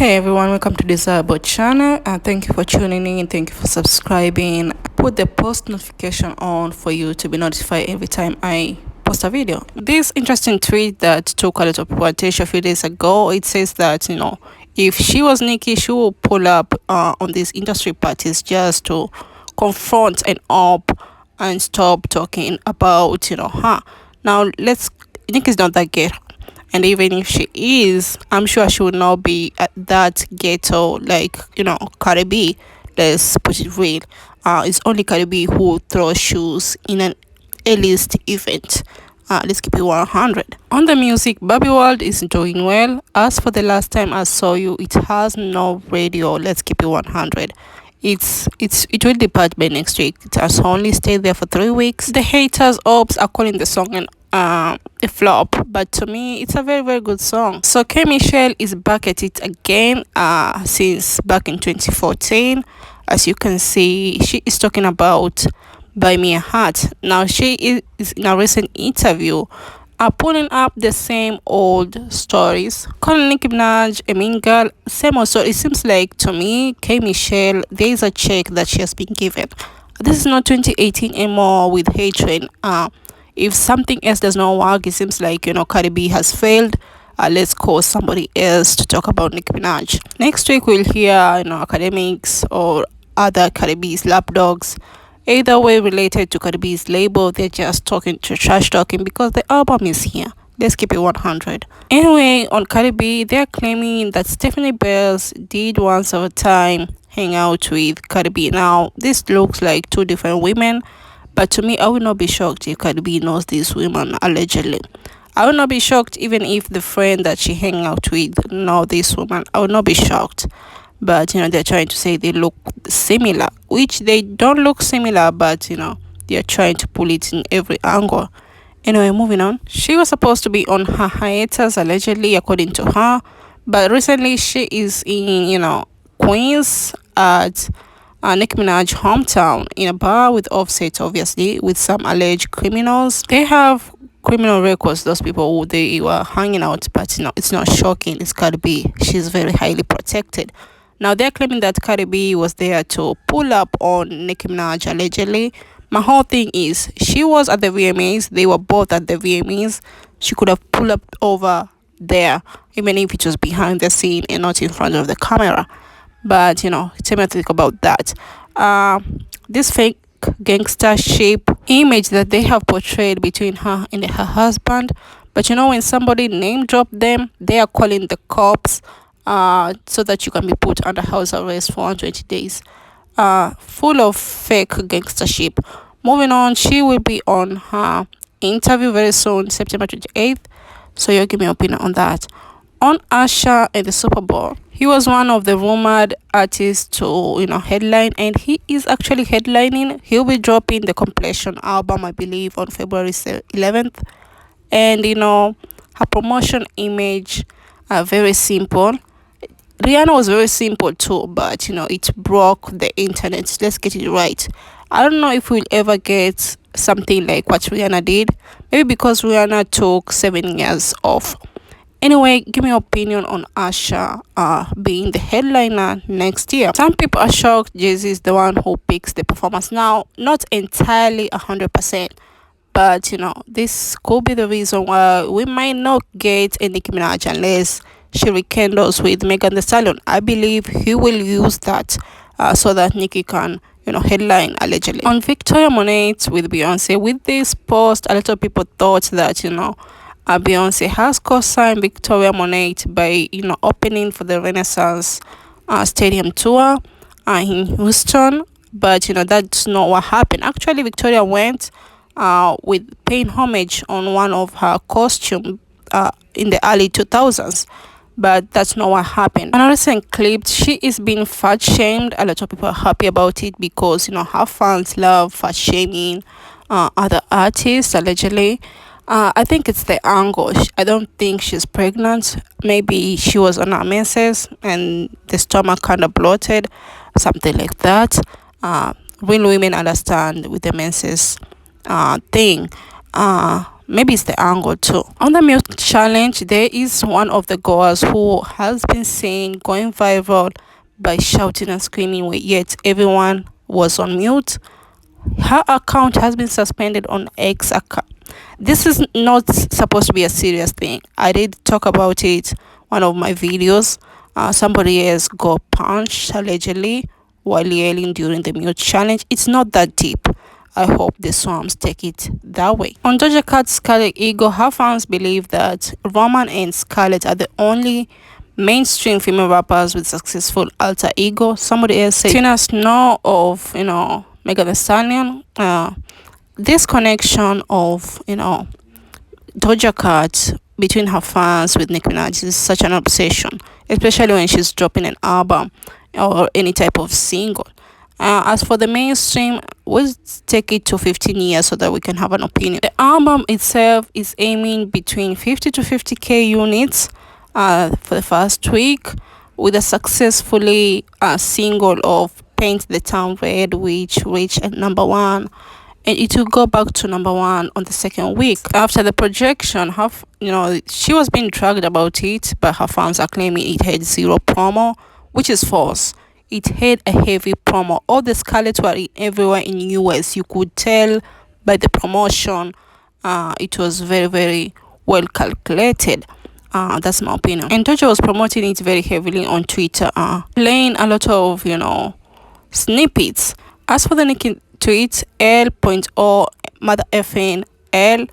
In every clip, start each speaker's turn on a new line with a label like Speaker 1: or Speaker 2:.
Speaker 1: Hey everyone, welcome to this about channel and thank you for tuning in. Thank you for subscribing. Put the post notification on for you to be notified every time I post a video. This interesting tweet that took a lot of people attention a few days ago, it says that if she was Nicki, she will pull up on these industry parties just to confront and up and stop talking about her. Now Nicki's not that ghetto, and even if she is, I'm sure she would not be at that ghetto like CardiB. Let's put it real. It's only CardiB who throws shoes in an A-list event. Let's keep it 100. On the music, Baby World is doing well. As for the last time I saw you, it has no radio. Let's keep it 100. It will depart by next week. It has only stayed there for 3 weeks. The haters ops are calling the song a flop, but to me it's a very very good song. So VKMichele is back at it again since back in 2014. As you can see, she is talking about Buy Me a Heart. Now she is in a recent interview pulling up the same old stories, calling NickiMinaj a mean girl. Same old story. It seems like to me VKMichele, there is a check that she has been given. This is not 2018 anymore with hatred. If something else does not work, it seems like CardiB has failed. Let's call somebody else to talk about NickiMinaj. Next week we'll hear academics or other CardiB's lapdogs, either way related to CardiB's label. They're just trash talking because the album is here. Let's keep it 100. Anyway, on CardiB, they're claiming that Stephanie Bells did once of a time hang out with CardiB. Now this looks like two different women, but to me, I would not be shocked if CardiB knows these women allegedly. I would not be shocked even if the friend that she hang out with know this woman. I would not be shocked. But they're trying to say they look similar, which they don't look similar, but they're trying to pull it in every angle. Anyway, moving on. She was supposed to be on her hiatus allegedly, according to her, but recently she is in Queens at NickiMinaj hometown in a bar with Offset, obviously, with some alleged criminals. They have criminal records, those people who they were hanging out, but it's not shocking. It's CardiB. She's very highly protected. Now they're claiming that CardiB was there to pull up on NickiMinaj allegedly. My whole thing is, she was at the VMAs. They were both at the VMAs. She could have pulled up over there, even if it was behind the scene and not in front of the camera. But tell me what to think about that. This fake gangstership image that they have portrayed between her and her husband. But when somebody name drop them, they are calling the cops so that you can be put under house arrest for 120 days. Full of fake gangstership. Moving on, she will be on her interview very soon, September 28th. So you'll give me your opinion on that. On Usher and the Super Bowl, he was one of the rumored artists to headline, and he is actually headlining. He'll be dropping the compilation album, I believe, on February 11th. And her promotion image are very simple. Rihanna was very simple too, but it broke the internet. Let's get it right. I don't know if we'll ever get something like what Rihanna did, maybe because Rihanna took 7 years off. Anyway, give me your opinion on Usher being the headliner next year. Some people are shocked Jay-Z is the one who picks the performance. Now, not entirely 100%, but this could be the reason why we might not get a Nicki Minaj unless she rekindles with Megan Thee Stallion. I believe he will use that so that Nicki can headline allegedly. On Victoria Monet with Beyonce, with this post, a lot of people thought that Beyonce has co-signed Victoria Monet by opening for the Renaissance Stadium tour in Houston, but that's not what happened. Actually, Victoria went with paying homage on one of her costumes in the early 2000s, but that's not what happened. Another recent clip, she is being fat shamed. A lot of people are happy about it because her fans love fat shaming other artists allegedly. I think it's the angle. I don't think she's pregnant. Maybe she was on her menses and the stomach kind of bloated, something like that. Real women understand with the menses thing. maybe it's the angle too. On the mute challenge, there is one of the girls who has been seen going viral by shouting and screaming, yet everyone was on mute. Her account has been suspended on X account. This is not supposed to be a serious thing. I did talk about it one of my videos. Somebody else got punched allegedly while yelling during the mute challenge. It's not that deep. I hope the Swams take it that way. On Doja Cat's Scarlet Ego, her fans believe that Roman and Scarlett are the only mainstream female rappers with successful alter ego. Somebody else said, Tina Snow of, Megan Thee Stallion. This connection of, Doja Cat between her fans with NickiMinaj is such an obsession, especially when she's dropping an album or any type of single. As for the mainstream, we'll take it to 15 years so that we can have an opinion. The album itself is aiming between 50 to 50k units for the first week, with a successfully single of Paint the Town Red, which reached number 1, and it will go back to number 1 on the second week. After the projection, she was being dragged about it, but her fans are claiming it had zero promo, which is false. It had a heavy promo. All the Scarlett were everywhere in US. You could tell by the promotion. It was very, very well calculated. That's my opinion. And Doja was promoting it very heavily on Twitter, playing a lot of, snippets. As for the Nicki tweet, L.O mother effing L.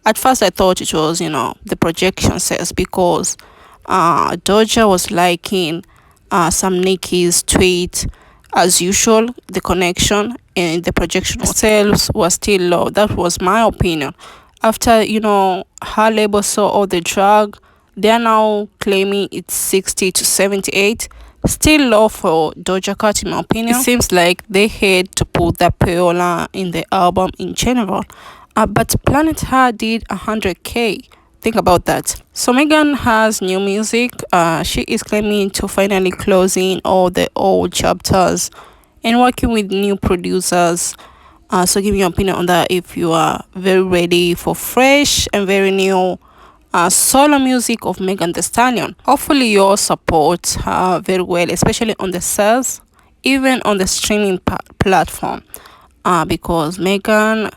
Speaker 1: At first I thought it was, the projection says, because Doja was liking some Nicki's tweet as usual. The connection and the projection sales was still low. That was my opinion. After her label saw all the drag, they are now claiming it's 60 to 78. Still low for Doja Cat, in my opinion. It seems like they had to put the payola in the album in general. But Planet Her did 100k. Think about that. So Megan has new music. She is claiming to finally closing all the old chapters and working with new producers. So give me your opinion on that if you are very ready for fresh and very new solo music of Megan Thee Stallion. Hopefully you all support her very well, especially on the sales, even on the streaming platform, because Megan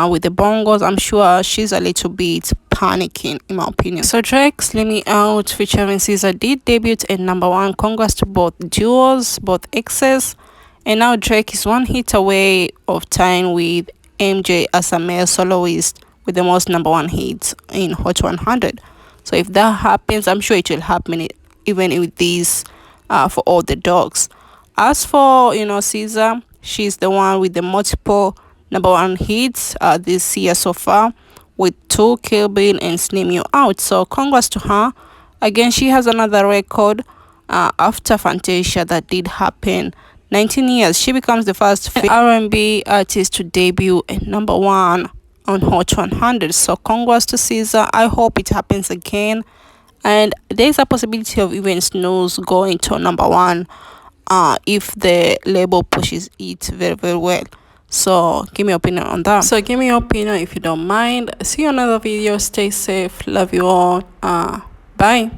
Speaker 1: with the bongos, I'm sure she's a little bit panicking, in my opinion. So Drake's Let Me Out featuring SZA did debut at number 1. Congrats to both duos, both exes. And now Drake is one hit away of tying with MJ as a male soloist with the most number 1 hits in Hot 100. So if that happens, I'm sure it will happen even with these for all the dogs. As for SZA, she's the one with the multiple number 1 hits this year so far, with 2, Kill Bill and Slim You Out. So congrats to her. Again, she has another record after Fantasia that did happen. 19 years, she becomes the first R&B artist to debut at number 1 on Hot 100. So congrats to SZA. I hope it happens again, and there's a possibility of even Snooze going to number 1 if the label pushes it very, very well. So give me your opinion on that. So give me your opinion if you don't mind. See you in another video. Stay safe. Love you all. Bye.